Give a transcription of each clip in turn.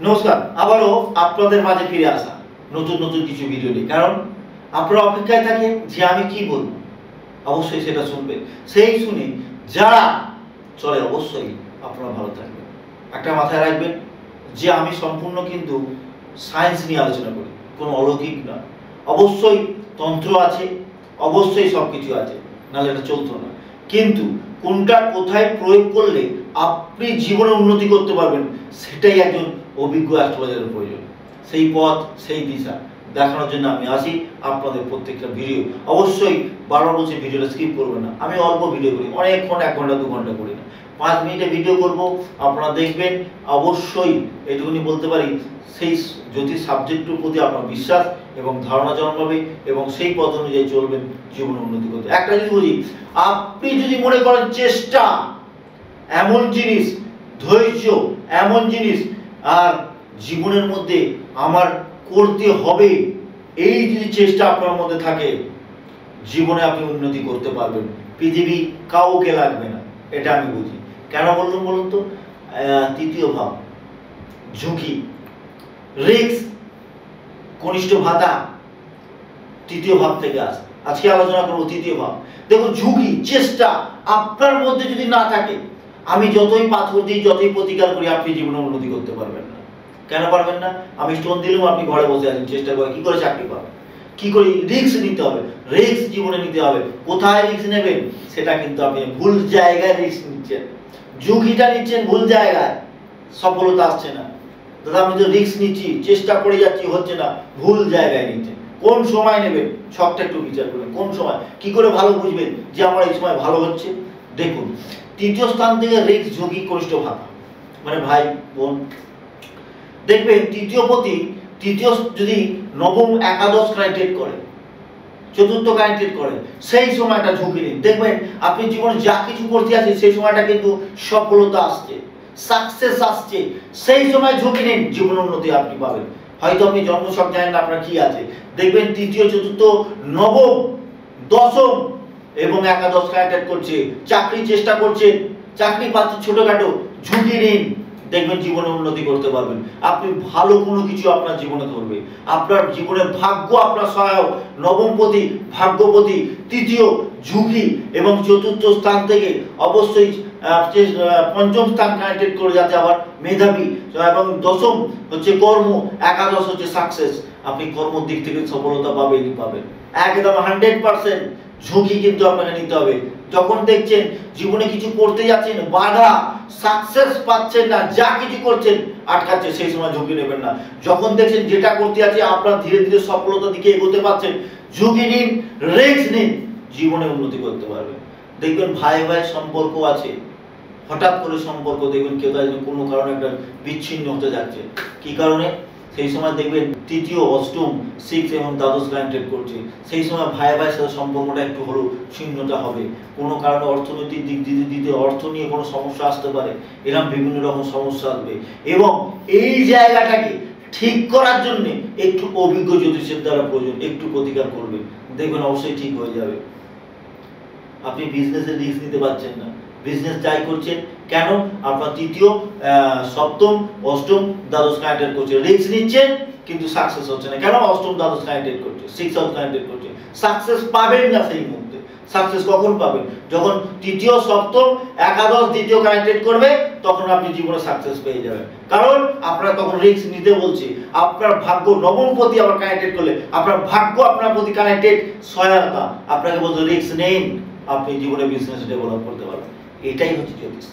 নমস্কার, আবারও আপনাদের মাঝে ফিরে আসা নতুন নতুন কিছু ভিডিও নিয়ে। কারণ আপনারা অপেক্ষায় থাকেন যে আমি কি বলবো, অবশ্যই সেটা শুনবেন। সেই শুনে যারা চলে অবশ্যই আপনারা ভালো থাকবেন। একটা মাথায় রাখবেন যে আমি সম্পূর্ণ কিন্তু সায়েন্স নিয়ে আলোচনা করি, কোনো অলৌকিক না। অবশ্যই তন্ত্র আছে, অবশ্যই সব কিছু আছে, নাহলে এটা চলতো না। কিন্তু কোনটা কোথায় প্রয়োগ করলে আপনি জীবনে উন্নতি করতে পারবেন, সেটাই একজন অভিজ্ঞ অ্যাস্ট্রোলজারের প্রয়োজন। সেই পথ, সেই দিশা দেখানোর জন্য আমি আসি আপনাদের প্রত্যেকটা ভিডিও। অবশ্যই বারবার বলছি ভিডিওটা স্কিপ করবেন না। আমি অল্প ভিডিও করি, অনেকক্ষণ 1 ঘন্টা 2 ঘন্টা করি না, 5 মিনিটে ভিডিও করব, আপনারা দেখবেন। অবশ্যই এটুকুনি বলতে পারি, সেই জ্যোতিষ সাবজেক্টের প্রতি আপনার বিশ্বাস এবং ধারণা জন্মাবে এবং সেই পথ অনুযায়ী চলবেন জীবনে উন্নতি করতে। একটা জিনিস বলি, আপনি যদি মনে করেন চেষ্টা এমন জিনিস, ধৈর্য এমন জিনিস, আর জীবনের মধ্যে আমার করতে হবে, এই যদি চেষ্টা আপনার মধ্যে থাকে, জীবনে আপনি উন্নতি করতে পারবেন। পৃথিবী কাউকে লাগবে না, এটা আমি বুঝি। কেন বললাম বলুন তো? তৃতীয় ভাব, ঝুঁকি, রিস্ক, কনিষ্ঠ ভাতা তৃতীয় ভাব থেকে আসে। আজকে আলোচনা করবো তৃতীয় ভাব। দেখুন, ঝুঁকি, চেষ্টা আপনার মধ্যে যদি না থাকে, আমি যতই পাথর দিই, যতই প্রতিকার করি, আপনি জীবনে উন্নতি করতে পারবেন না। কেন পারবেন না? আমি স্টোন দিলেও আপনি ঘরে বসে আছেন, চেষ্টা করে কি করে চাকরি পাবেন? কি করে? রিস্ক নিতে হবে, রিস্ক জীবনে নিতে হবে। কোথায় রিস্ক নেবেন সেটা কিন্তু আপনি ভুল জায়গায় রিস্ক নিচ্ছেন, ঝুঁকিটা নিচ্ছেন ভুল জায়গায়, সফলতা আসছে না। দাদা আমি তো রিস্ক নিচ্ছি, চেষ্টা করে যাচ্ছি, হচ্ছে না, ভুল জায়গায় নিচ্ছেন। কোন সময় নেবেন সবটা একটু বিচার করবেন। কোন সময়, কি করে ভালো বুঝবেন যে আমার এই সময় ভালো হচ্ছে? দেখুন, তৃতীয় স্থান থেকে রিস্ক, ঝুঁকি, কনিষ্ঠ ভাতা, মানে ভাই বোন। দেখবেন তৃতীয় যদি নবম একাদশ কানেক্টেড করে, চতুর্থ কানেক্টেড করে, সেই সময়টা ঝুঁকি নিন। দেখবেন আপনি জীবনে যা কিছু করতে আছে, সেই সময়টা কিন্তু সফলতা আসছে, সাকসেস আসছে। সেই সময় ঝুঁকি নিন, জীবন উন্নতি আপনি পাবেন। হয়তো আপনি জন্মছক জানেন না আপনার কি আছে, দেখবেন তৃতীয়, চতুর্থ, নবম, দশম এবং একাদশ কানেক্টেড করছে। চাকরি চেষ্টা করছেন, চাকরি পাচ্ছে ছোটখাটো, ঝুঁকি নিন, দেখবেন জীবনে উন্নতি করতে পারবেন। আপনি ভালো কোনো কিছু আপনার জীবনে ধরবে, আপনার জীবনে ভাগ্য আপনার সহায়ক। নবমপতি, ভাগ্যপতি, তৃতীয় ঝুঁকি এবং চতুর্থ স্থান থেকে অবশ্যই পঞ্চম স্থান কানেক্টেড করে, যাতে আবার মেধাবী, এবং দশম হচ্ছে কর্ম, একাদশ হচ্ছে সাকসেস। আপনি কর্মের দিক থেকে সফলতা পাবেনই পাবেন, একদম 100%। ঝুঁকি কিন্তু আপনাকে নিতে হবে। যখন দেখছেন জীবনে কিছু করতে যাচ্ছেন, বাধা, সাকসেস পাচ্ছেন না, যা কিছু করছেন আটকাচ্ছে, সেই সময় ঝুঁকি নেবেন না। যখন দেখছেন যেটা করতে আছে আপনার ধীরে ধীরে সফলতার দিকে এগোতে পারছেন, ঝুঁকি নিন, রিস্ক নিন, জীবনে উন্নতি করতে পারবেন। দেখবেন ভাই ভাই সম্পর্ক আছে, হঠাৎ করে সম্পর্ক দেখবেন কেউ কোনো কারণে একটা বিচ্ছিন্ন হতে যাচ্ছে। কি কারণে? সেই সময় দেখবেন তৃতীয়, অষ্টম, 6 এবং দ্বাদশ কানেক্টেড করছে। সেই সময় ভাই ভাইয়ের সাথে সম্পর্কটা একটু হলেও ছিন্নতা হবে। কোনো কারণে অর্থনৈতিক দিক দিতে অর্থ নিয়ে কোনো সমস্যা আসতে পারে, এরকম বিভিন্ন রকম সমস্যা আসবে। এবং এই জায়গাটাকে ঠিক করার জন্য একটু অভিজ্ঞ জ্যোতিষের দ্বারা প্রয়োজন, একটু প্রতিকার করবেন, দেখবেন অবশ্যই ঠিক হয়ে যাবে। আপনি বিজনেসে রিস্ক নিতে পারছেন না, বিজনেস যাই করছেন কেন, আপনার তৃতীয়, সপ্তম, অষ্টম, দ্বাদশ কানেক্টেড করছে, রিস্ক নিচ্ছেন কিন্তু সাকসেস হচ্ছে না। কেন? অষ্টম, দ্বাদশ কানেক্টেড করছে, 6 হাউস কানেক্টেড করছে, সাকসেস পাবেন না সেই মুহূর্তে। সাকসেস কখন পাবেন? যখন তৃতীয়, সপ্তম, একাদশ, দ্বিতীয় কানেক্টেড করবে, তখন আপনি জীবনে সাকসেস পেয়ে যাবেন। কারণ আপনার তখন রিস্ক নিতে বলছে। আপনার ভাগ্য নবমপতি আবার কানেক্টেড করলে, আপনার ভাগ্য আপনার প্রতি কানেক্টেড, সহায়তা আপনাকে বলছে রিস্ক নেন, আপনি জীবনে বিজনেস ডেভেলপ করতে পারবেন। এটাই হচ্ছে জ্যোতিষ,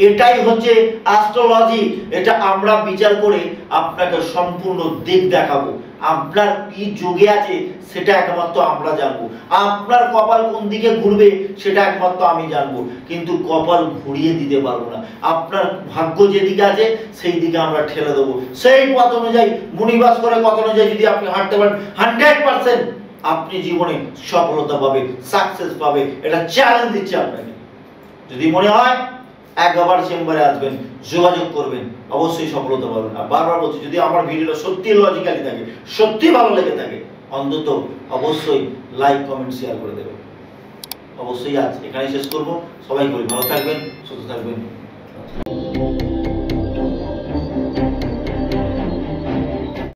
এটাই হচ্ছে অ্যাস্ট্রোলজি। এটা আমরা বিচার করে আপনাকে সম্পূর্ণ দিক দেখাবো। আপনার কি যোগে আছে সেটা একমাত্র আমরা জানবো, আপনার কপাল কোন দিকে ঘুরবে সেটা একমাত্র আমি জানবো, কিন্তু কপাল ঘুরিয়ে দিতে পারবো না। আপনার ভাগ্য যেদিকে আছে সেই দিকে আমরা ঠেলে দেবো। সেই পথ অনুযায়ী, মুনিবাস করে পথ অনুযায়ী যদি আপনি হাঁটতে পারেন, 100% আপনি জীবনে সফলতা পাবে, সাকসেস পাবে। এটা চ্যালেঞ্জ দিচ্ছে আপনাকে। যদি মনে হয় একবার চেম্বারে আসবেন, যোগাযোগ করবেন, অবশ্যই সফলতা পাবেন। আর বারবার বলছি, যদি আমার ভিডিওটা সত্যি লজিক্যালি থাকে, সত্যি ভালো লেগে থাকে, অন্তত অবশ্যই লাইক, কমেন্ট, শেয়ার করে দেবেন। অবশ্যই আজ এখানেই শেষ করব। সবাই ভালো থাকবেন, সুস্থ থাকবেন।